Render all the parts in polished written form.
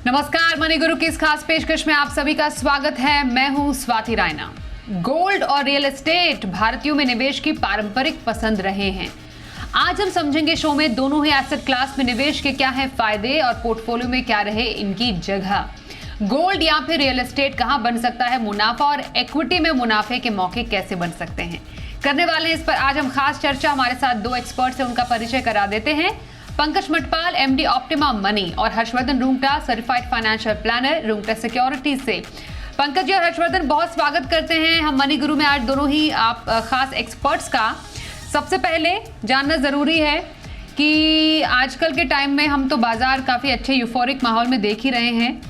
नमस्कार, मनी गुरु की इस खास पेशकश में आप सभी का स्वागत है। मैं हूं स्वाति रायना। गोल्ड और रियल एस्टेट भारतीयों में निवेश की पारंपरिक पसंद रहे हैं। आज हम समझेंगे शो में दोनों ही एसेट क्लास में निवेश के क्या है फायदे और पोर्टफोलियो में क्या रहे इनकी जगह। गोल्ड या फिर रियल एस्टेट कहां बन सकता है मुनाफा और इक्विटी में मुनाफे के मौके कैसे बन सकते हैं, करने वाले हैं इस पर आज हम खास चर्चा। हमारे साथ दो एक्सपर्ट्स हैं, उनका परिचय करा देते हैं। Pankaj Matpal, MD Optima Money, और Harshvardhan Rungta, certified financial planner, Rungta securities से। पंकज जी और हर्षवर्धन, बहुत स्वागत करते हैं हम मनी गुरु में आज दोनों ही आप खास एक्सपर्ट्स का। सबसे पहले जानना जरूरी है कि आजकल के टाइम में हम तो बाजार काफी अच्छे यूफोरिक माहौल में देख ही रहे हैं।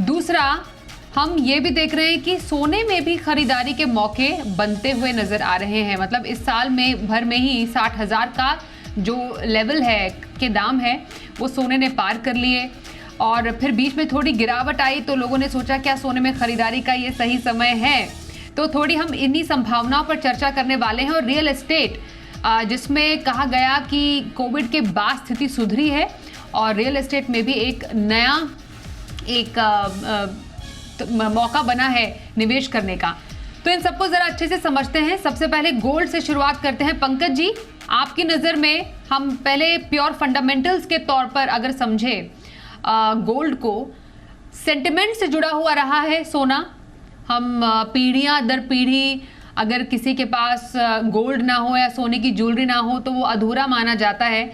दूसरा, हम ये भी देख रहे हैं कि सोने में भी खरीदारी के मौके बनते हुए नजर आ रहे हैं। मतलब इस साल में भर में ही 60,000 का जो लेवल है के दाम है वो सोने ने पार कर लिए, और फिर बीच में थोड़ी गिरावट आई तो लोगों ने सोचा क्या सोने में खरीदारी का ये सही समय है। तो थोड़ी हम इन्हीं संभावनाओं पर चर्चा करने वाले हैं। और रियल एस्टेट, जिसमें कहा गया कि कोविड के बाद स्थिति सुधरी है और रियल एस्टेट में भी एक नया मौका बना है निवेश करने का। तो इन सबको जरा अच्छे से समझते हैं। सबसे पहले गोल्ड से शुरुआत करते हैं। पंकज जी, आपकी नजर में हम पहले प्योर फंडामेंटल्स के तौर पर अगर समझे गोल्ड को, सेंटिमेंट से जुड़ा हुआ रहा है सोना। हम पीढ़ियां दर पीढ़ी अगर किसी के पास गोल्ड ना हो या सोने की ज्वेलरी ना हो तो वो अधूरा माना जाता है।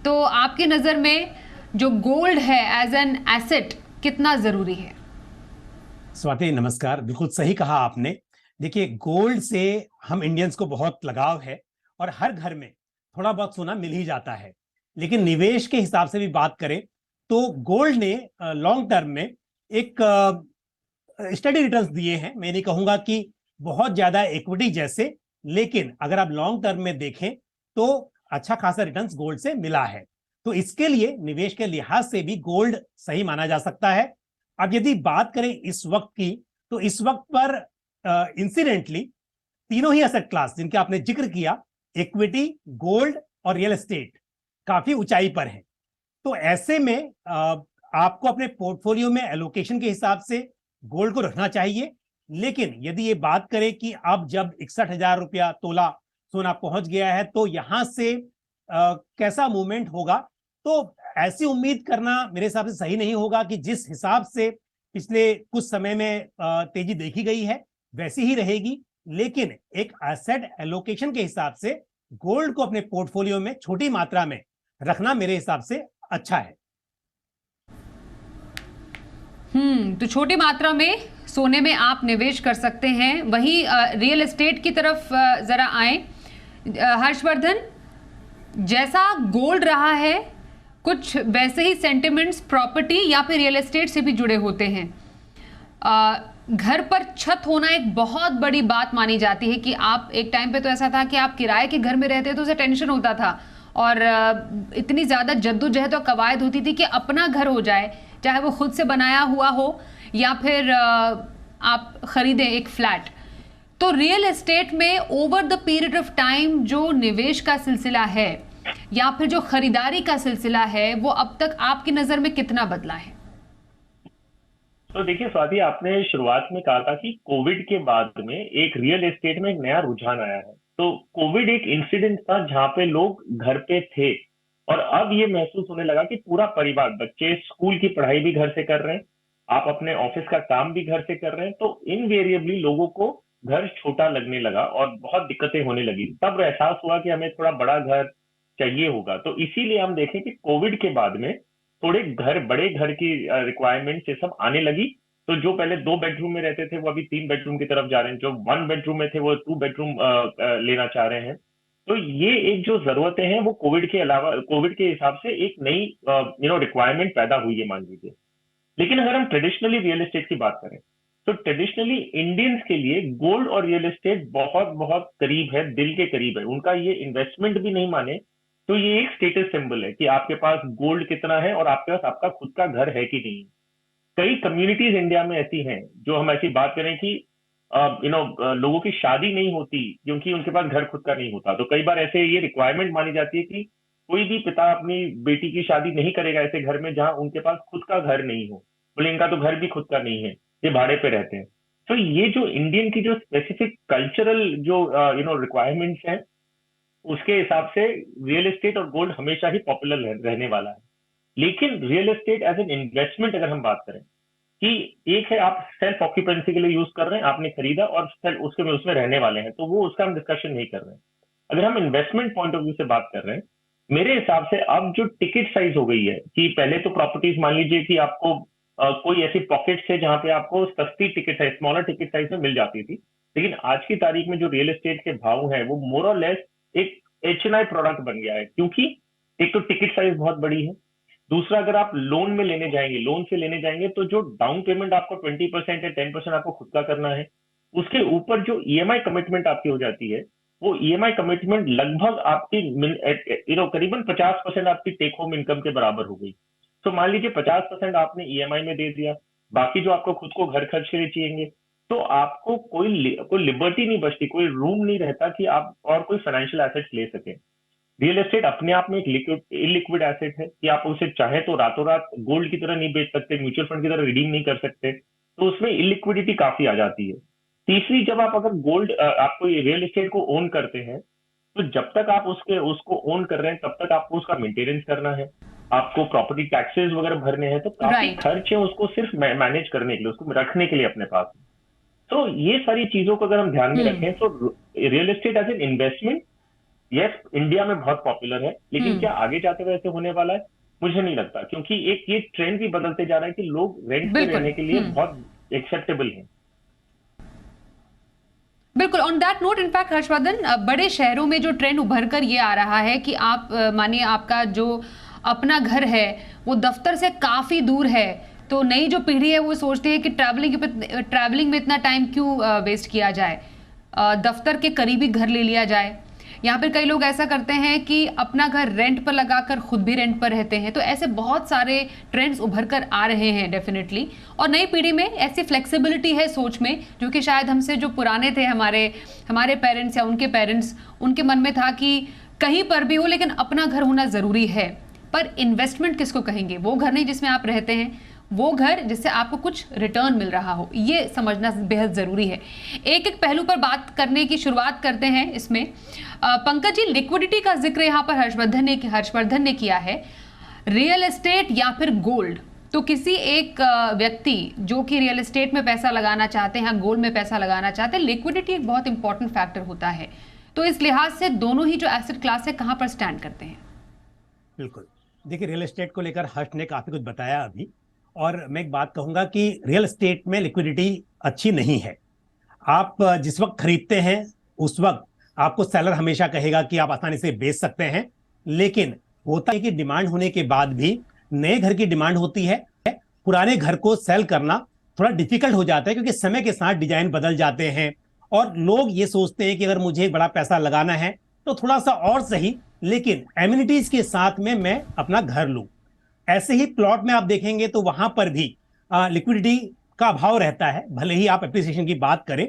तो आपकी नजर में जो गोल्ड है एज एन एसेट कितना जरूरी है? स्वाति नमस्कार, बिल्कुल सही कहा आपने। देखिए, गोल्ड से हम इंडियंस को बहुत लगाव है और हर घर में थोड़ा बहुत सोना मिल ही जाता है। लेकिन निवेश के हिसाब से भी बात करें तो गोल्ड ने लॉन्ग टर्म में एक स्टडी रिटर्न्स दिए हैं। मैं नहीं कहूंगा कि बहुत ज्यादा इक्विटी जैसे, लेकिन अगर आप लॉन्ग टर्म में देखें तो अच्छा खासा रिटर्न्स गोल्ड से मिला है। तो इसके लिए निवेश के लिहाज से भी गोल्ड सही माना जा सकता है। अब यदि बात करें इस वक्त की, तो इस वक्त पर इंसिडेंटली तीनों ही एसेट क्लास जिनके आपने जिक्र किया, इक्विटी, गोल्ड और रियल एस्टेट, काफी ऊंचाई पर है। तो ऐसे में आपको अपने पोर्टफोलियो में एलोकेशन के हिसाब से गोल्ड को रखना चाहिए। लेकिन यदि ये बात करें कि अब जब 61,000 रुपया तोला सोना पहुंच गया है तो यहां से कैसा मूवमेंट होगा, तो ऐसी उम्मीद करना मेरे हिसाब से सही नहीं होगा कि जिस हिसाब से पिछले कुछ समय में तेजी देखी गई है वैसी ही रहेगी। लेकिन एक एसेट एलोकेशन के हिसाब से गोल्ड को अपने पोर्टफोलियो में छोटी मात्रा में रखना मेरे हिसाब से अच्छा है। तो छोटी मात्रा में सोने में आप निवेश कर सकते हैं। वहीं रियल एस्टेट की तरफ जरा आए। हर्षवर्धन, जैसा गोल्ड रहा है कुछ वैसे ही सेंटिमेंट्स प्रॉपर्टी या फिर रियल एस्टेट से भी जुड़े होते हैं। घर पर छत होना एक बहुत बड़ी बात मानी जाती है कि आप एक टाइम पे तो ऐसा था कि आप किराए के घर में रहते तो उसे टेंशन होता था और इतनी ज़्यादा जद्दोजहद और कवायद होती थी कि अपना घर हो जाए, चाहे वो खुद से बनाया हुआ हो या फिर आप खरीदें एक फ्लैट। तो रियल एस्टेट में over the period of time जो निवेश का सिलसिला है या फिर जो खरीदारी का सिलसिला है वो अब तक आपकी नज़र में कितना बदला है? तो देखिए स्वाति, आपने शुरुआत में कहा था कि कोविड के बाद में एक रियल एस्टेट में एक नया रुझान आया है। तो कोविड एक इंसिडेंट था जहां पे लोग घर पे थे और अब ये महसूस होने लगा कि पूरा परिवार, बच्चे स्कूल की पढ़ाई भी घर से कर रहे हैं, आप अपने ऑफिस का काम भी घर से कर रहे हैं, तो इनवेरिएबली लोगों को घर छोटा लगने लगा और बहुत दिक्कतें होने लगी। तब एहसास हुआ कि हमें थोड़ा बड़ा घर चाहिए होगा। तो इसीलिए हम देखें कि कोविड के बाद में थोड़े बड़े घर की रिक्वायरमेंट से सब आने लगी। तो जो पहले 2 बेडरूम में रहते थे वो अभी 3 बेडरूम की तरफ जा रहे हैं, जो 1 बेडरूम में थे वो 2 बेडरूम लेना चाह रहे हैं। तो ये एक जो जरूरतें हैं वो कोविड के हिसाब से एक नई रिक्वायरमेंट पैदा हुई है, मान लीजिए। लेकिन अगर हम ट्रेडिशनली रियल एस्टेट की बात करें तो ट्रेडिशनली इंडियंस के लिए गोल्ड और रियल एस्टेट बहुत बहुत करीब है, दिल के करीब है। उनका ये इन्वेस्टमेंट भी नहीं माने तो ये एक स्टेटस सिंबल है कि आपके पास गोल्ड कितना है और आपके पास आपका खुद का घर है कि नहीं। कई कम्युनिटीज इंडिया में ऐसी हैं, जो हम ऐसी बात करें कि लोगों की शादी नहीं होती क्योंकि उनके पास घर खुद का नहीं होता। तो कई बार ऐसे ये रिक्वायरमेंट मानी जाती है कि कोई भी पिता अपनी बेटी की शादी नहीं करेगा ऐसे घर में जहां उनके पास खुद का घर नहीं हो। बोले इनका तो घर भी खुद का नहीं है, ये भाड़े पे रहते हैं। तो ये जो इंडियन की जो स्पेसिफिक कल्चरल जो रिक्वायरमेंट्स हैं, उसके हिसाब से रियल एस्टेट और गोल्ड हमेशा ही पॉपुलर रहने वाला है। लेकिन real estate as an investment अगर हम बात करें, कि एक है आप सेल्फ ऑक्यूपेंसी के लिए यूज कर रहे हैं, आपने खरीदा और उसके में उसमें रहने वाले हैं, तो वो उसका हम डिस्कशन नहीं कर रहे हैं। अगर हम इन्वेस्टमेंट पॉइंट ऑफ व्यू से बात कर रहे हैं, मेरे हिसाब से अब जो टिकट साइज हो गई है, कि पहले तो प्रॉपर्टीज मान लीजिए कि आपको कोई ऐसी पॉकेट्स है जहां पे आपको सस्ती ticket size, smaller ticket size में मिल जाती थी, लेकिन आज की तारीख में जो रियल एस्टेट के भाव हैं वो मोर और लेस एक HNI प्रोडक्ट बन गया है। क्योंकि एक तो टिकट साइज बहुत बड़ी है, दूसरा अगर आप लोन में लेने जाएंगे, लोन से लेने जाएंगे, तो जो डाउन पेमेंट आपको 20% या 10% आपको खुद का करना है, उसके ऊपर जो EMI कमिटमेंट आपकी हो जाती है, वो EMI कमिटमेंट लगभग आपकी करीबन 50% आपकी टेक होम इनकम के बराबर हो गई। तो मान लीजिए 50% आपने EMI में दे दिया, बाकी जो आपको खुद को घर खर्च के लिए चाहिए, तो आपको कोई लिबर्टी नहीं बचती, कोई रूम नहीं रहता कि आप और कोई फाइनेंशियल एसेट्स ले सके। रियल एस्टेट अपने आप में एक इलिक्विड एसेट है कि आप उसे चाहे तो रातों रात गोल्ड की तरह नहीं बेच सकते, म्यूचुअल फंड की तरह रिडीम नहीं कर सकते, तो उसमें इलिक्विडिटी काफी आ जाती है। तीसरी, जब आप अगर गोल्ड आपको रियल एस्टेट को ओन करते हैं, तो जब तक आप उसको ओन कर रहे हैं तब तक आपको उसका मेंटेनेंस करना है, आपको प्रॉपर्टी टैक्सेस वगैरह भरने हैं, तो काफी खर्च है उसको सिर्फ मैनेज करने के लिए, उसको रखने के लिए अपने पास। तो ये सारी चीजों को अगर हम ध्यान में रखें, तो real estate as an investment yes India में बहुत पॉपुलर है, लेकिन क्या आगे जाते हुए ऐसे होने वाला है? मुझे नहीं लगता, क्योंकि एक ये ट्रेंड भी बदलते जा रहा है कि लोग रेंट पे रहने के लिए बहुत एक्सेप्टेबल हैं। बिल्कुल। On that note, in fact Harshvardhan, बड़े शहरों में जो ट्रेंड उभर कर ये आ रहा है कि आप मानिए आपका जो अपना घर है वो दफ्तर से काफी दूर है, तो नई जो पीढ़ी है वो सोचती है कि ट्रैवलिंग में इतना टाइम क्यों वेस्ट किया जाए, दफ्तर के करीबी घर ले लिया जाए। यहाँ पर कई लोग ऐसा करते हैं कि अपना घर रेंट पर लगाकर खुद भी रेंट पर रहते हैं। तो ऐसे बहुत सारे ट्रेंड्स उभर कर आ रहे हैं डेफिनेटली, और नई पीढ़ी में ऐसी फ्लेक्सिबिलिटी है सोच में, जो कि शायद हमसे जो पुराने थे, हमारे पेरेंट्स या उनके पेरेंट्स, उनके मन में था कि कहीं पर भी हो लेकिन अपना घर होना ज़रूरी है। पर इन्वेस्टमेंट किसको कहेंगे? वो घर नहीं जिसमें आप रहते हैं, वो घर जिससे आपको कुछ रिटर्न मिल रहा हो, ये समझना बेहद ज़रूरी है। एक एक पहलू पर बात करने की शुरुआत करते हैं इसमें। पंकज जी, लिक्विडिटी का जिक्र यहाँ पर हर्षवर्धन ने किया है। रियल एस्टेट या फिर गोल्ड, तो किसी एक व्यक्ति जो कि रियल एस्टेट में पैसा लगाना चाहते हैं या गोल्ड में पैसा लगाना चाहते हैं, लिक्विडिटी एक बहुत इंपॉर्टेंट फैक्टर होता है। तो इस लिहाज से दोनों ही जो एसेट क्लास है कहाँ पर स्टैंड करते हैं? बिल्कुल, देखिए रियल एस्टेट को लेकर हर्ष ने काफी कुछ बताया अभी, और मैं एक बात कहूंगा कि रियल एस्टेट में लिक्विडिटी अच्छी नहीं है। आप जिस वक्त खरीदते हैं उस वक्त आपको सेलर हमेशा कहेगा कि आप आसानी से बेच सकते हैं, लेकिन होता है कि डिमांड होने के बाद भी नए घर की डिमांड होती है। पुराने घर को सेल करना थोड़ा डिफिकल्ट हो जाता है, क्योंकि समय के साथ डिजाइन बदल जाते हैं और लोग ये सोचते हैं कि अगर मुझे बड़ा पैसा लगाना है तो थोड़ा सा और सही, लेकिन एमिनिटीज के साथ में मैं अपना घर लूं। ऐसे ही प्लॉट में आप देखेंगे तो वहां पर भी लिक्विडिटी का अभाव रहता है, भले ही आप एप्रिसिएशन की बात करें।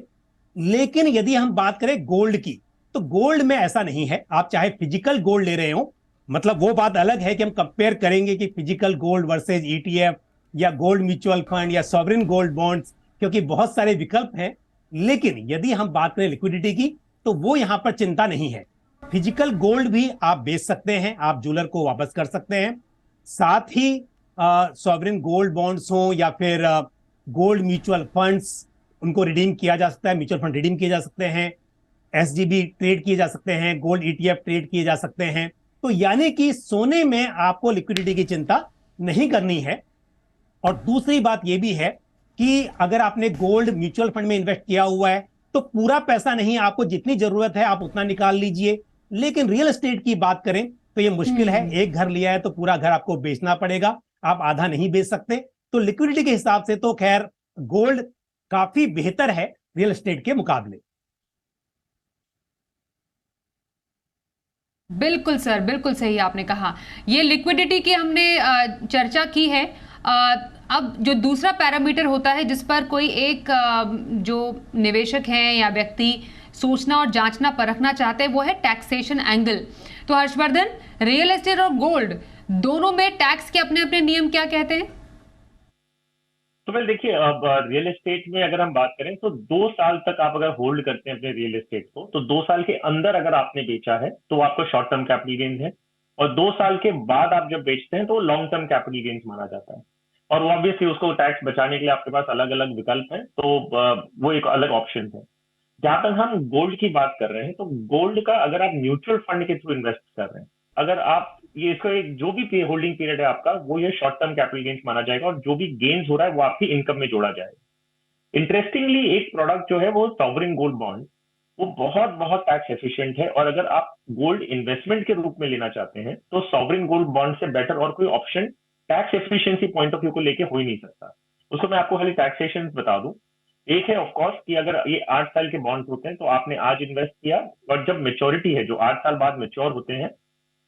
लेकिन यदि हम बात करें गोल्ड की, तो गोल्ड में ऐसा नहीं है। आप चाहे फिजिकल गोल्ड ले रहे हो, मतलब वो बात अलग है कि हम कंपेयर करेंगे कि फिजिकल गोल्ड वर्सेज ETF या गोल्ड म्यूचुअल फंड या सॉवरेन गोल्ड बॉन्ड्स, क्योंकि बहुत सारे विकल्प हैं। लेकिन यदि हम बात करें लिक्विडिटी की, तो वो यहां पर चिंता नहीं है। फिजिकल गोल्ड भी आप बेच सकते हैं, आप ज्वेलर को वापस कर सकते हैं। साथ ही सॉवरेन गोल्ड बॉन्ड्स हो या फिर गोल्ड म्यूचुअल फंड्स, उनको रिडीम किया जा सकता है, म्यूचुअल फंड रिडीम किए जा सकते हैं, SGB ट्रेड किए जा सकते हैं, गोल्ड ETF ट्रेड किए जा सकते हैं। तो यानी कि सोने में आपको लिक्विडिटी की चिंता नहीं करनी है। और दूसरी बात यह भी है कि अगर आपने गोल्ड म्यूचुअल फंड में इन्वेस्ट किया हुआ है तो पूरा पैसा नहीं, आपको जितनी जरूरत है आप उतना निकाल लीजिए। लेकिन रियल एस्टेट की बात करें तो ये मुश्किल है। एक घर लिया है तो पूरा घर आपको बेचना पड़ेगा, आप आधा नहीं बेच सकते। तो लिक्विडिटी के हिसाब से तो खैर गोल्ड काफी बेहतर है रियल एस्टेट के मुकाबले। बिल्कुल सर, बिल्कुल सही आपने कहा। ये लिक्विडिटी की हमने चर्चा की है। अब जो दूसरा पैरामीटर होता है जिस पर कोई एक जो निवेशक हैं या व्यक्ति सोचना और जांचना परखना चाहते हैं, वो है टैक्सेशन एंगल। तो हर्षवर्धन, रियल एस्टेट और गोल्ड दोनों में टैक्स के अपने अपने नियम क्या कहते हैं? तो वेल देखिए, अब रियल एस्टेट में अगर हम बात करें तो 2 साल तक आप अगर होल्ड करते हैं अपने रियल एस्टेट को, तो 2 साल के अंदर अगर आपने बेचा है तो आपको शॉर्ट टर्म कैपिटल गेन्स है, और 2 साल के बाद आप जब बेचते हैं तो लॉन्ग टर्म कैपिटल गेन्स माना जाता है। और वो ऑब्वियसली उसको टैक्स बचाने के लिए आपके पास अलग अलग विकल्प हैं, तो वो एक अलग ऑप्शन है। जहां तक हम गोल्ड की बात कर रहे हैं, तो गोल्ड का अगर आप म्यूचुअल फंड के थ्रू इन्वेस्ट कर रहे हैं, अगर आप ये इसका एक जो भी होल्डिंग पीरियड है आपका, वो ये शॉर्ट टर्म कैपिटल गेन्स माना जाएगा, और जो भी गेन्स हो रहा है वो आपकी इनकम में जोड़ा जाएगा। इंटरेस्टिंगली एक प्रोडक्ट जो है वो सॉवरेन गोल्ड बॉन्ड, वो बहुत बहुत टैक्स एफिशिएंट है, और अगर आप गोल्ड इन्वेस्टमेंट के रूप में लेना चाहते हैं तो सॉवरेन गोल्ड बॉन्ड से बेटर और कोई option tax efficiency point of view को लेके हो ही नहीं सकता। उसको मैं आपको खाली टैक्सेशन बता दूं। एक है ऑफ कोर्स कि अगर ये 8 साल के बॉन्ड होते हैं तो आपने आज इन्वेस्ट किया, और जब मेच्योरिटी है, जो 8 साल बाद मेच्योर होते हैं,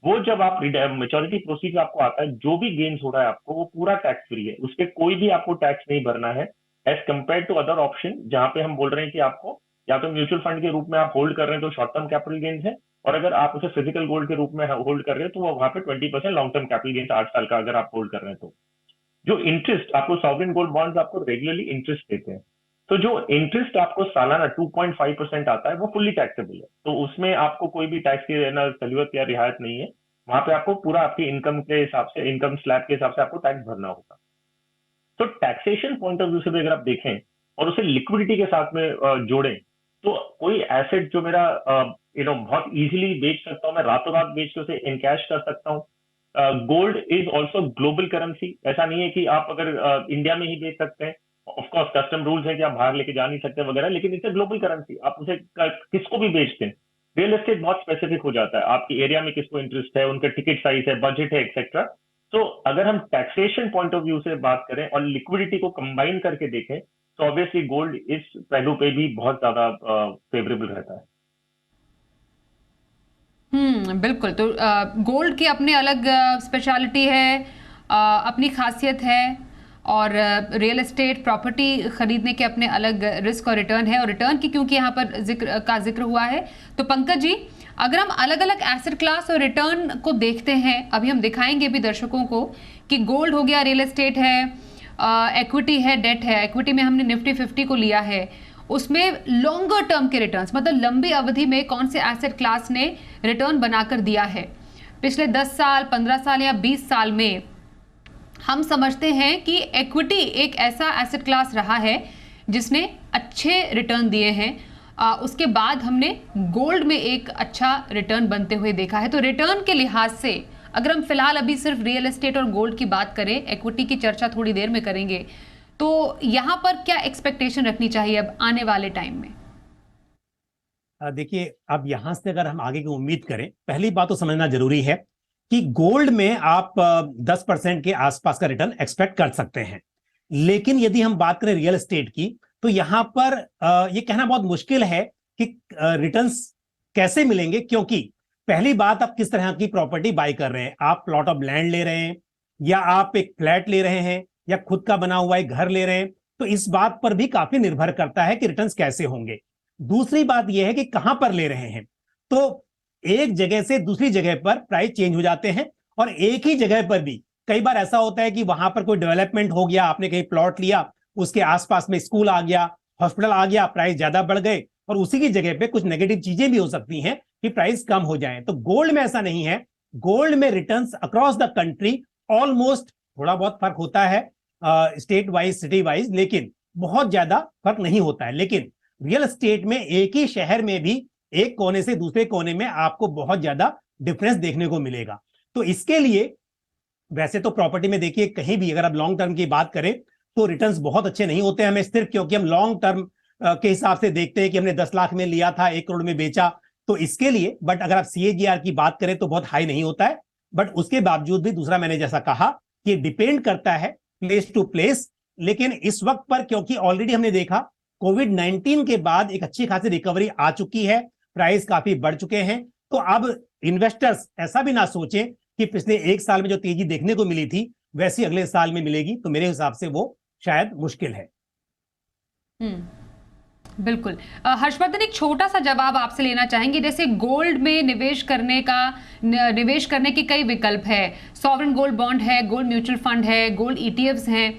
वो जब आप मेच्योरिटी प्रोसीड आपको आता है, जो भी गेन्स हो रहा है आपको वो पूरा टैक्स फ्री है, उस पर कोई भी आपको टैक्स नहीं भरना है, as compare to other option जहां पे हम बोल रहे हैं कि आपको या तो म्यूचुअल फंड के रूप में आप होल्ड कर रहे हैं तो शॉर्ट टर्म कैपिटल गेन्स है, और अगर आप उसे फिजिकल गोल्ड के रूप में होल्ड कर रहे हैं तो वो वहां पे 20% लॉन्ग टर्म कैपिटल गेन्स 8 साल का अगर आप होल्ड कर रहे हैं तो। जो इंटरेस्ट आपको सॉवरेन गोल्ड बॉन्ड्स आपको रेगुलरली इंटरेस्ट देते हैं, तो जो इंटरेस्ट आपको सालाना 2.5% आता है वो फुल्ली टैक्सेबल है, तो उसमें आपको कोई भी टैक्स की सहूलियत या रियायत नहीं है। वहां पे आपको पूरा आपकी इनकम के हिसाब से, इनकम स्लैब के हिसाब से आपको टैक्स भरना होगा। तो टैक्सेशन पॉइंट ऑफ व्यू से भी अगर आप देखें और उसे लिक्विडिटी के साथ में जोड़ें, तो कोई एसेट जो मेरा बहुत इजीली बेच सकता हूँ, मैं रातों रात बेच के उसे इनकैश कर सकता हूँ। Gold is also global currency, ऐसा नहीं है कि आप अगर इंडिया में ही बेच सकते हैं, ऑफकोर्स कस्टम रूल्स है कि आप बाहर लेके जा नहीं सकते वगैरह, लेकिन इट्स ग्लोबल करेंसी, आप उसे किसको भी बेचते हैं। रियल एस्टेट बहुत स्पेसिफिक हो जाता है, आपकी एरिया में किसको इंटरेस्ट है, उनका टिकट साइज है, बजट है, एक्सेट्रा। तो अगर हम टैक्सेशन पॉइंट ऑफ व्यू से बात करें और लिक्विडिटी को कंबाइन करके देखें, तो ऑब्वियसली गोल्ड इस पहलू पे भी बहुत ज्यादा फेवरेबल रहता है। बिल्कुल। तो गोल्ड की अपनी अलग स्पेशलिटी है, अपनी खासियत है, और रियल एस्टेट प्रॉपर्टी खरीदने के अपने अलग रिस्क और रिटर्न है, और रिटर्न की क्योंकि यहाँ पर जिक्र हुआ है, तो पंकज जी अगर हम अलग अलग एसेट क्लास और रिटर्न को देखते हैं, अभी हम दिखाएंगे भी दर्शकों को कि गोल्ड हो गया, रियल एस्टेट है, इक्विटी है, डेट है। इक्विटी में हमने निफ्टी 50 को लिया है, उसमें लॉन्गर टर्म के रिटर्न्स, मतलब लंबी अवधि में कौन से एसेट क्लास ने रिटर्न बनाकर दिया है पिछले 10 साल, 15 साल या 20 साल में। हम समझते हैं कि इक्विटी एक ऐसा एसेट क्लास रहा है जिसने अच्छे रिटर्न दिए हैं। उसके बाद हमने गोल्ड में एक अच्छा रिटर्न बनते हुए देखा है। तो रिटर्न के लिहाज से अगर हम फिलहाल अभी सिर्फ रियल एस्टेट और गोल्ड की बात करें, इक्विटी की चर्चा थोड़ी देर में करेंगे, तो यहाँ पर क्या एक्सपेक्टेशन रखनी चाहिए अब आने वाले टाइम में? देखिए, अब यहां से अगर हम आगे की उम्मीद करें, पहली बात तो समझना जरूरी है कि गोल्ड में आप 10% के आसपास का रिटर्न एक्सपेक्ट कर सकते हैं, लेकिन यदि हम बात करें रियल एस्टेट की, तो यहां पर ये कहना बहुत मुश्किल है कि रिटर्न्स कैसे मिलेंगे, क्योंकि पहली बात, आप किस तरह की प्रॉपर्टी बाय कर रहे हैं। आप प्लॉट ऑफ लैंड ले रहे हैं, या आप एक फ्लैट ले रहे हैं, या खुद का बना हुआ एक घर ले रहे हैं, तो इस बात पर भी काफी निर्भर करता है कि रिटर्न्स कैसे होंगे। दूसरी बात यह है कि कहां पर ले रहे हैं, तो एक जगह से दूसरी जगह पर प्राइस चेंज हो जाते हैं, और एक ही जगह पर भी कई बार ऐसा होता है कि वहां पर कोई डेवलपमेंट हो गया, आपने कहीं प्लॉट लिया, उसके आसपास में स्कूल आ गया, हॉस्पिटल आ गया, प्राइस ज्यादा बढ़ गए, और उसी की जगह पे कुछ नेगेटिव चीजें भी हो सकती हैं कि प्राइस कम हो जाए। तो गोल्ड में ऐसा नहीं है। गोल्ड में returns across the country almost, थोड़ा बहुत फर्क होता है स्टेट वाइज, सिटी वाइज, लेकिन बहुत ज्यादा फर्क नहीं होता है। लेकिन रियल एस्टेट में एक ही शहर में भी एक कोने से दूसरे कोने में आपको बहुत ज्यादा डिफरेंस देखने को मिलेगा। तो इसके लिए वैसे तो प्रॉपर्टी में देखिए, कहीं भी अगर आप लॉन्ग टर्म की बात करें तो रिटर्न्स बहुत अच्छे नहीं होते हमें, सिर्फ क्योंकि हम लॉन्ग टर्म के हिसाब से देखते हैं कि हमने 10 लाख में लिया था, 1 करोड़ में बेचा, तो इसके लिए। बट अगर आप CAGR की बात करें तो बहुत हाई नहीं होता है। बट उसके बावजूद भी दूसरा, मैंने जैसा कहा कि डिपेंड करता है प्लेस टू प्लेस। लेकिन इस वक्त पर, क्योंकि ऑलरेडी हमने देखा कोविड-19 के बाद एक अच्छी खासी रिकवरी आ चुकी है, प्राइस काफी बढ़ चुके हैं, तो अब इन्वेस्टर्स ऐसा भी ना सोचें कि पिछले 1 साल में जो तेजी देखने को मिली थी वैसी अगले साल में मिलेगी, तो मेरे हिसाब से वो शायद मुश्किल है। बिल्कुल। हर्षवर्धन, एक छोटा सा जवाब आपसे लेना चाहेंगे। जैसे गोल्ड में निवेश करने के कई विकल्प है, सॉवरेन गोल्ड बॉन्ड है, गोल्ड म्यूचुअल फंड है, गोल्ड ETFs हैं,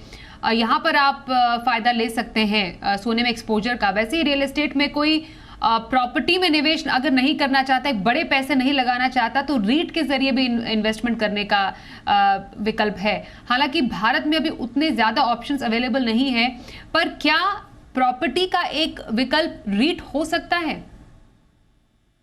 यहाँ पर आप फायदा ले सकते हैं सोने में एक्सपोजर का। वैसे ही रियल एस्टेट में कोई प्रॉपर्टी में निवेश अगर नहीं करना चाहता, बड़े पैसे नहीं लगाना चाहता, तो रीट के जरिए भी इन्वेस्टमेंट करने का विकल्प है। हालांकि भारत में अभी उतने ज्यादा ऑप्शंस अवेलेबल नहीं है, पर क्या प्रॉपर्टी का एक विकल्प रीट हो सकता है?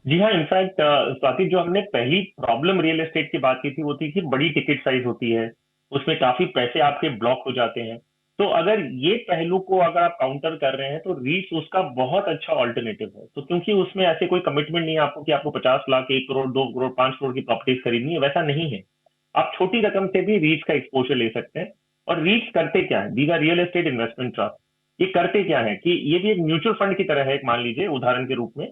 जी हाँ, इनफैक्ट स्वाति, जो हमने पहली प्रॉब्लम रियल एस्टेट की बात की थी वो थी कि बड़ी टिकट साइज होती है, उसमें काफी पैसे आपके ब्लॉक हो जाते हैं। तो अगर ये पहलू को अगर आप काउंटर कर रहे हैं तो रीट्स उसका बहुत अच्छा ऑल्टरनेटिव है। तो क्योंकि उसमें ऐसे कोई कमिटमेंट नहीं है आपको कि आपको 50 लाख, 1 करोड़, 2 करोड़, 5 करोड़ की प्रॉपर्टीज खरीदनी है, वैसा नहीं है। आप छोटी रकम से भी रीट्स का एक्सपोजर ले सकते हैं। और रीट्स करते क्या है? These are real estate investment trust. ये करते क्या है कि ये भी एक म्यूचुअल फंड की तरह है, एक मान लीजिए उदाहरण के रूप में,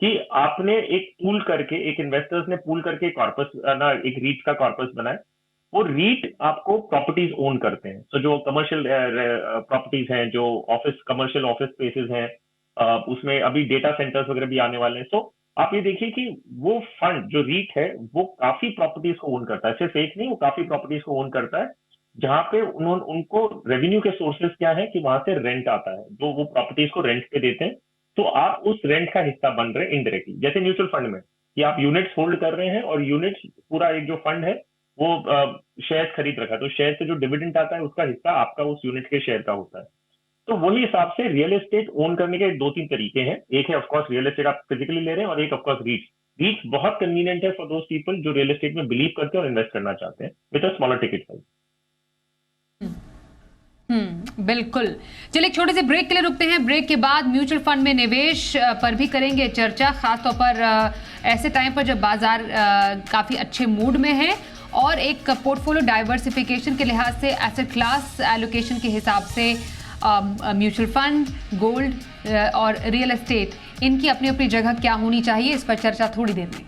कि आपने एक पूल करके, एक इन्वेस्टर्स ने पूल करके कॉर्पस ना, एक रीट का कॉर्पस बनाया। वो रीट आपको प्रॉपर्टीज ओन करते हैं। तो जो कमर्शियल प्रॉपर्टीज हैं, जो ऑफिस, कमर्शियल ऑफिस स्पेसेस हैं, उसमें अभी डेटा सेंटर्स वगैरह भी आने वाले हैं। तो आप ये देखिए कि वो फंड जो रीट है वो काफी प्रॉपर्टीज को ओन करता है, सिर्फ एक नहीं, वो काफी प्रॉपर्टीज को ओन करता है, जहां पे उनको रेवेन्यू के सोर्सेज क्या है कि वहां से रेंट आता है, जो वो प्रॉपर्टीज को रेंट पे देते हैं। तो आप उस रेंट का हिस्सा बन रहे हैं इनडायरेक्टली, जैसे म्यूचुअल फंड में कि आप यूनिट्स होल्ड कर रहे हैं और यूनिट्स, पूरा एक जो फंड है वो शेयर खरीद रखा है, तो शेयर से जो डिविडेंड आता है उसका हिस्सा आपका उस यूनिट के शेयर का होता है। तो वही हिसाब से रियल एस्टेट ओन करने के 2-3 तरीके हैं। एक है ऑफकोर्स रियल एस्टेट आप फिजिकली ले रहे हैं, और एक ऑफकोर्स रीट्स। रीट्स बहुत कन्वीनियंट है फॉर दोज पीपल जो रियल एस्टेट में बिलीव करते हैं और इन्वेस्ट करना चाहते हैं with a smaller ticket size. बिल्कुल। चलिए एक छोटे से ब्रेक के लिए रुकते हैं। ब्रेक के बाद म्यूचुअल फंड में निवेश पर भी करेंगे चर्चा, खासतौर पर ऐसे टाइम पर जब बाजार काफी अच्छे मूड में है, और एक पोर्टफोलियो डाइवर्सिफिकेशन के लिहाज से, एसेट क्लास एलोकेशन के हिसाब से म्यूचुअल फंड, गोल्ड और रियल एस्टेट, इनकी अपनी अपनी जगह क्या होनी चाहिए, इस पर चर्चा थोड़ी देर में।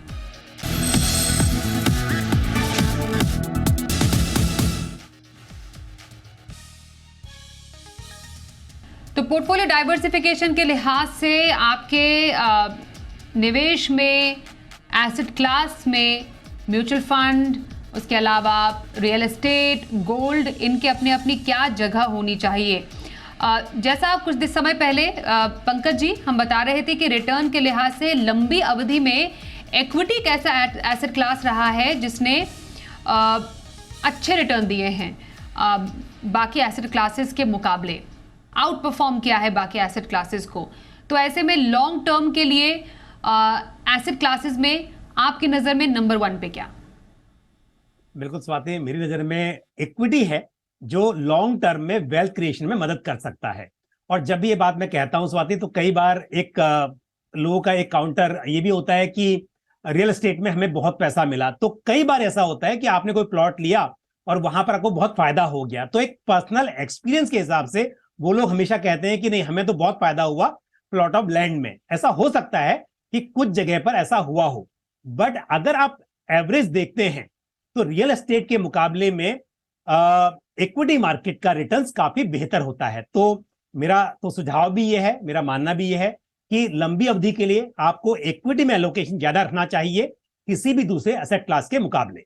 तो पोर्टफोलियो डाइवर्सिफिकेशन के लिहाज से आपके निवेश में, एसेट क्लास में, म्यूचुअल फंड, उसके अलावा रियल एस्टेट, गोल्ड, इनके अपने अपनी क्या जगह होनी चाहिए। जैसा कुछ समय पहले पंकज जी हम बता रहे थे कि रिटर्न के लिहाज से लंबी अवधि में इक्विटी एक ऐसा एसेट क्लास रहा है जिसने अच्छे रिटर्न दिए हैं बाकी एसेट क्लासेस के मुकाबले, आउट परफॉर्म किया है बाकी एसेट क्लासेस को। तो ऐसे में लॉन्ग टर्म के लिए एसेट क्लासेस में आपकी नजर में नंबर 1 पे क्या? बिल्कुल स्वाति, मेरी नजर में इक्विटी है जो लॉन्ग टर्म में वेल्थ क्रिएशन में मदद कर सकता है। और जब भी ये बात मैं कहता हूं स्वाति, तो कई बार एक लोगों का एक काउंटर ये भी होता है कि रियल एस्टेट में हमें बहुत पैसा मिला। तो कई बार ऐसा होता है कि आपने कोई प्लॉट लिया और वहां पर आपको बहुत फायदा हो गया, तो एक पर्सनल एक्सपीरियंस के हिसाब से वो लोग हमेशा कहते हैं कि नहीं, हमें तो बहुत फायदा हुआ प्लॉट ऑफ लैंड में। ऐसा हो सकता है कि कुछ जगह पर ऐसा हुआ हो, बट अगर आप एवरेज देखते हैं तो रियल एस्टेट के मुकाबले में इक्विटी मार्केट का रिटर्न्स काफी बेहतर होता है। तो मेरा तो सुझाव भी ये है, मेरा मानना भी ये है कि लंबी अवधि के लिए आपको इक्विटी में एलोकेशन ज्यादा रखना चाहिए किसी भी दूसरे एसेट क्लास के मुकाबले।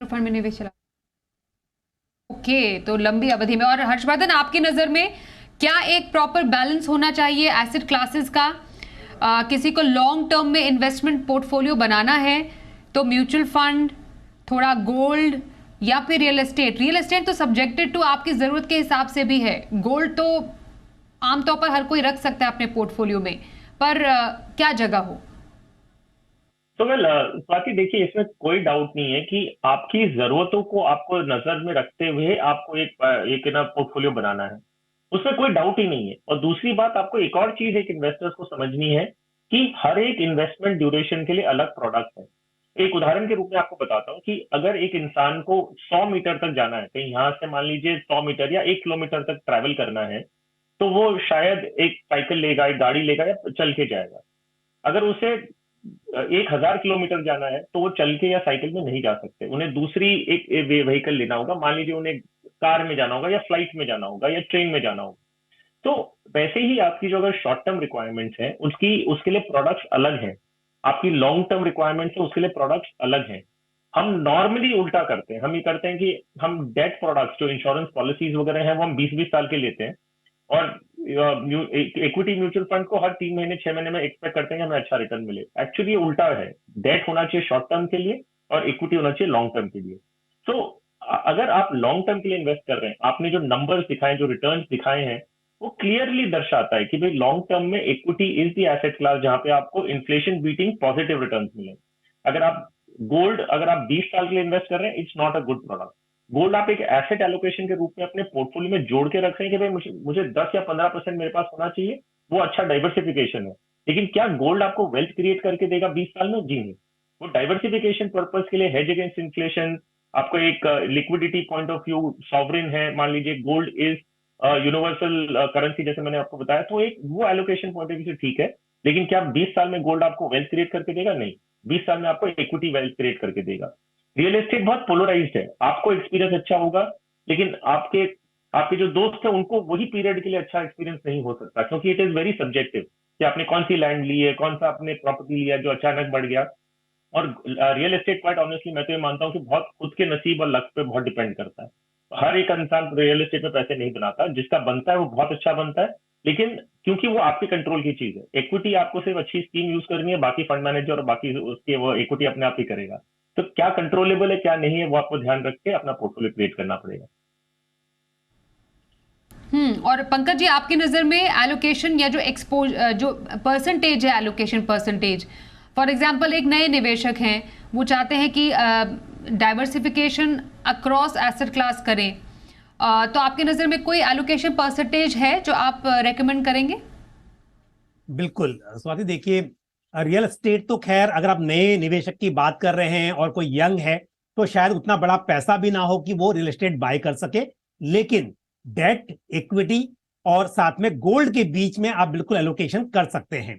फंड में निवेश चला ओके, तो लंबी अवधि में। और हर्षवर्धन, आपकी नजर में क्या एक प्रॉपर बैलेंस होना चाहिए एसेट क्लासेस का? किसी को लॉन्ग टर्म में इन्वेस्टमेंट पोर्टफोलियो बनाना है तो म्यूचुअल फंड, थोड़ा गोल्ड, या फिर रियल एस्टेट? रियल एस्टेट तो सब्जेक्टेड टू आपकी जरूरत के हिसाब से भी है, गोल्ड तो आमतौर पर हर कोई रख सकता है अपने पोर्टफोलियो में, पर क्या जगह हो? तो स्वाति देखिए, इसमें कोई डाउट नहीं है कि आपकी जरूरतों को आपको नजर में रखते हुए आपको एक ना पोर्टफोलियो बनाना है, उसमें कोई डाउट ही नहीं है। और दूसरी बात, आपको एक और चीज एक इन्वेस्टर्स को समझनी है कि हर एक इन्वेस्टमेंट ड्यूरेशन के लिए अलग प्रोडक्ट है। एक उदाहरण के रूप में आपको बताता हूँ कि अगर एक इंसान को 100 मीटर तक जाना है, कहीं यहाँ से मान लीजिए 100 मीटर या 1 किलोमीटर तक ट्रैवल करना है, तो वो शायद एक साइकिल लेगा, एक गाड़ी लेगा या चल के जाएगा। अगर उसे 1000 किलोमीटर जाना है तो वो चल के या साइकिल में नहीं जा सकते, उन्हें दूसरी एक व्हीकल लेना होगा। मान लीजिए उन्हें कार में जाना होगा या फ्लाइट में जाना होगा या ट्रेन में जाना होगा। तो वैसे ही आपकी जो अगर शॉर्ट टर्म रिक्वायरमेंट्स हैं उसके लिए प्रोडक्ट्स अलग हैं, आपकी लॉन्ग टर्म रिक्वायरमेंट्स है उसके लिए प्रोडक्ट्स अलग हैं। हम नॉर्मली उल्टा करते हैं, हम ये करते हैं कि हम डेट प्रोडक्ट्स जो इंश्योरेंस पॉलिसीज वगैरह हैं वो हम 20-20 साल के लेते हैं, और इक्विटी म्यूचुअल फंड को हर 3 महीने 6 महीने में एक्सपेक्ट करते हैं कि हमें अच्छा रिटर्न मिले। एक्चुअली ये उल्टा है, डेट होना चाहिए शॉर्ट टर्म के लिए और इक्विटी होना चाहिए लॉन्ग टर्म के लिए। तो अगर आप लॉन्ग टर्म के लिए इन्वेस्ट कर रहे हैं, आपने जो नंबर्स दिखाए, जो रिटर्न्स दिखाए हैं, वो क्लियरली दर्शाता है कि भाई लॉन्ग टर्म में equity is the asset class जहां पे आपको इन्फ्लेशन बीटिंग पॉजिटिव रिटर्न्स मिले। अगर आप गोल्ड अगर आप 20 साल के लिए इन्वेस्ट कर रहे हैं, it's not a good product. Gold आप एक एसेट एलोकेशन के रूप में अपने पोर्टफोलियो में जोड़ के रख रहे हैं कि भाई मुझे 10 या 15% मेरे पास होना चाहिए, वो अच्छा डाइवर्सिफिकेशन है। लेकिन क्या गोल्ड आपको वेल्थ क्रिएट करके देगा 20 साल में? जी नहीं। वो डाइवर्सिफिकेशन पर्पज के लिए, हेज अगेंस्ट इन्फ्लेशन, आपको एक liquidity point of view, sovereign है, मान लीजिए गोल्ड इज यूनिवर्सल करेंसी जैसे मैंने आपको बताया, तो एक वो एलोकेशन पॉइंट ऑफ व्यू से ठीक है। लेकिन क्या 20 साल में गोल्ड आपको वेल्थ क्रिएट करके देगा? नहीं। 20 साल में आपको इक्विटी वेल्थ क्रिएट करके देगा। रियल एस्टेट बहुत पोलराइज्ड है, आपको एक्सपीरियंस अच्छा होगा, लेकिन आपके आपके जो दोस्त हैं उनको वही पीरियड के लिए अच्छा एक्सपीरियंस नहीं हो सकता, क्योंकि इट इज वेरी सब्जेक्टिव कि आपने कौन सी लैंड ली है, कौन सा आपने प्रॉपर्टी लिया जो अचानक बढ़ गया। और रियल एस्टेट क्वाइट ऑनेस्टली मैं तो ये मानता हूँ कि बहुत खुद के नसीब और लक पे बहुत डिपेंड करता है। हर एक इंसान रियल एस्टेट में पैसे नहीं बनाता, जिसका बनता है वो बहुत अच्छा बनता है, लेकिन क्योंकि वो आपके कंट्रोल की चीज है। इक्विटी आपको सिर्फ अच्छी स्कीम यूज करनी है, बाकी फंड मैनेजर और बाकी उसके वो इक्विटी अपने आप ही करेगा। तो क्या कंट्रोलेबल है क्या नहीं है, वो आपको ध्यान रख के अपना पोर्टफोलियो क्रिएट करना पड़ेगा। और पंकज जी, आपकी नज़र में एलोकेशन या जो परसेंटेज है, एलोकेशन परसेंटेज, फॉर एग्जांपल एक नए निवेशक हैं, वो चाहते हैं कि डाइवर्सिफिकेशन अक्रॉस एसेट क्लास करें, तो आपकी नज़र में कोई एलोकेशन परसेंटेज है जो आप रेकमेंड करेंगे? बिल्कुल स्वाति, देखिए रियल एस्टेट तो खैर अगर आप नए निवेशक की बात कर रहे हैं और कोई यंग है तो शायद उतना बड़ा पैसा भी ना हो कि वो रियल एस्टेट बाय कर सके, लेकिन डेट, इक्विटी और साथ में गोल्ड के बीच में आप बिल्कुल एलोकेशन कर सकते हैं।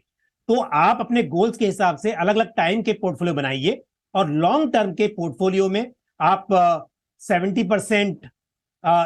तो आप अपने गोल्स के हिसाब से अलग अलग टाइम के पोर्टफोलियो बनाइए, और लॉन्ग टर्म के पोर्टफोलियो में आप 70%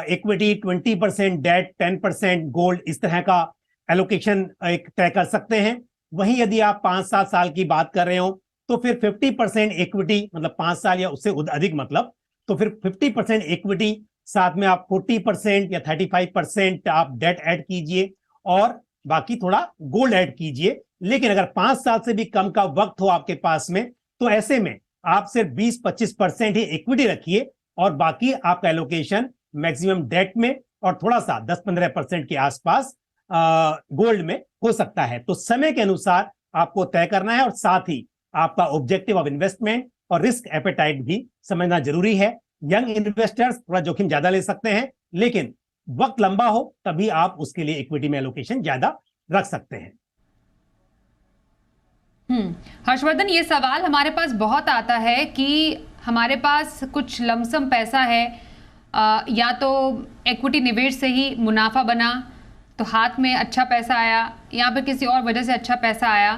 इक्विटी, 20% डेट, 10% गोल्ड, इस तरह का एलोकेशन एक तय कर सकते हैं। वहीं यदि आप 5-7 साल की बात कर रहे हो तो फिर 50% इक्विटी, मतलब 5 साल या उससे अधिक, मतलब तो फिर 50% इक्विटी, साथ में आप 40% या 35% आप डेट ऐड कीजिए और बाकी थोड़ा गोल्ड ऐड कीजिए। लेकिन अगर 5 साल से भी कम का वक्त हो आपके पास में, तो ऐसे में आप सिर्फ 20-25% ही इक्विटी रखिए और बाकी आपका एलोकेशन मैक्सिमम डेट में और थोड़ा सा 10-15% के आसपास गोल्ड में हो सकता है। तो समय के अनुसार आपको तय करना है, और साथ ही आपका ऑब्जेक्टिव ऑफ इन्वेस्टमेंट और रिस्क एपेटाइट भी समझना जरूरी है। यंग इन्वेस्टर्स थोड़ा जोखिम ज्यादा ले सकते हैं, लेकिन वक्त लंबा हो तभी आप उसके लिए इक्विटी में एलोकेशन ज्यादा रख सकते हैं। हर्षवर्धन, ये सवाल हमारे पास बहुत आता है कि हमारे पास कुछ लमसम पैसा है, या तो इक्विटी निवेश से ही मुनाफा बना तो हाथ में अच्छा पैसा आया, या फिर किसी और वजह से अच्छा पैसा आया,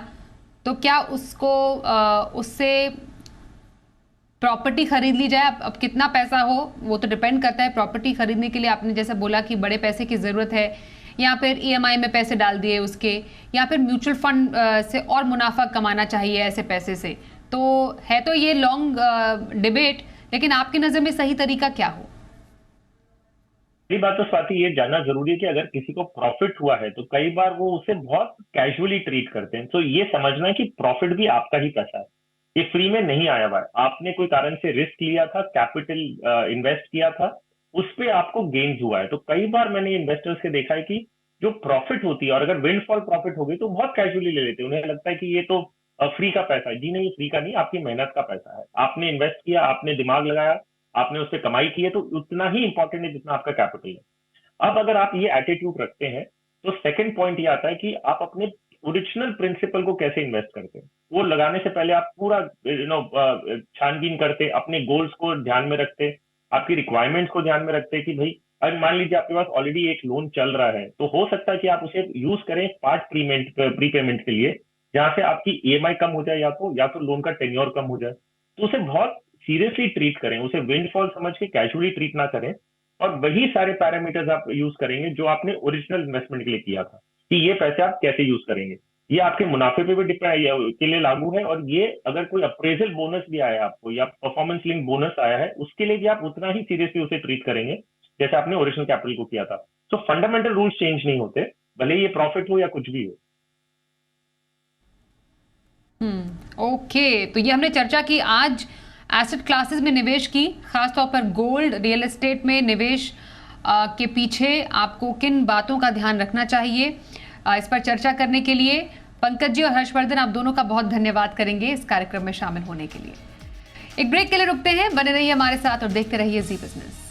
तो क्या उसको उससे प्रॉपर्टी खरीद ली जाए? अब कितना पैसा हो वो तो डिपेंड करता है। प्रॉपर्टी खरीदने के लिए आपने जैसा बोला कि बड़े पैसे की ज़रूरत है, या फिर ईएमआई में पैसे डाल दिए उसके, या फिर म्यूचुअल फंड से और मुनाफा कमाना चाहिए ऐसे पैसे से। तो है तो ये लॉन्ग डिबेट, लेकिन आपकी नज़र में सही तरीका क्या हो? पहली बात तो स्वाति ये जानना जरूरी है कि अगर किसी को प्रॉफिट हुआ है तो कई बार वो उसे बहुत कैजुअली ट्रीट करते हैं। तो ये समझना है कि प्रॉफिट भी आपका ही पैसा है, ये फ्री में नहीं आया हुआ है। आपने कोई कारण से रिस्क लिया था, कैपिटल इन्वेस्ट किया था, उस पर आपको गेन्स हुआ है। तो कई बार मैंने इन्वेस्टर्स से देखा है कि जो प्रॉफिट होती है, और अगर विंडफॉल प्रॉफिट हो गई तो बहुत कैजुअली ले लेते हैं, उन्हें लगता है कि ये तो फ्री का पैसा है। जी नहीं, फ्री का नहीं, आपकी मेहनत का पैसा है। आपने इन्वेस्ट किया, आपने दिमाग लगाया, आपने उससे कमाई की है, तो उतना ही इंपॉर्टेंट है जितना आपका कैपिटल है। अब अगर आप ये एटीट्यूड रखते हैं तो सेकंड पॉइंट ये आता है कि आप अपने ओरिजिनल प्रिंसिपल को कैसे इन्वेस्ट करते हैं। वो लगाने से पहले आप पूरा छानबीन करते, अपने गोल्स को ध्यान में रखते, आपकी रिक्वायरमेंट्स को ध्यान में रखते कि भाई अगर मान लीजिए आपके पास ऑलरेडी एक लोन चल रहा है तो हो सकता है कि आप उसे यूज करें पार्ट प्री पेमेंट के लिए, जहां से आपकी ईएमआई कम हो जाए, या तो लोन का टेन्योर कम हो जाए। तो उसे बहुत सीरियसली ट्रीट करें, उसे विंडफॉल समझ के कैजुअली ट्रीट ना करें, और वही सारे पैरामीटर्स आप यूज करेंगे जो आपने ओरिजिनल इन्वेस्टमेंट के लिए किया था कि ये पैसे आप कैसे यूज करेंगे। ये आपके मुनाफे पे भी डिपेंड के लिए लागू है, और ये अगर कोई अप्रेजल बोनस भी आया आपको या परफॉर्मेंस लिंक बोनस आया है, उसके लिए भी आप उतना ही सीरियसली उसे ट्रीट करेंगे जैसे आपने ओरिजिनल कैपिटल को किया था। तो फंडामेंटल रूल्स चेंज नहीं होते, भले ये प्रॉफिट हो या कुछ भी हो। ओके, तो ये हमने चर्चा की आज एसेट क्लासेस में निवेश की, खासतौर पर गोल्ड, रियल एस्टेट में निवेश के पीछे आपको किन बातों का ध्यान रखना चाहिए। इस पर चर्चा करने के लिए पंकज जी और हर्षवर्धन, आप दोनों का बहुत धन्यवाद करेंगे इस कार्यक्रम में शामिल होने के लिए। एक ब्रेक के लिए रुकते हैं, बने रहिए हमारे साथ और देखते रहिए जी बिजनेस।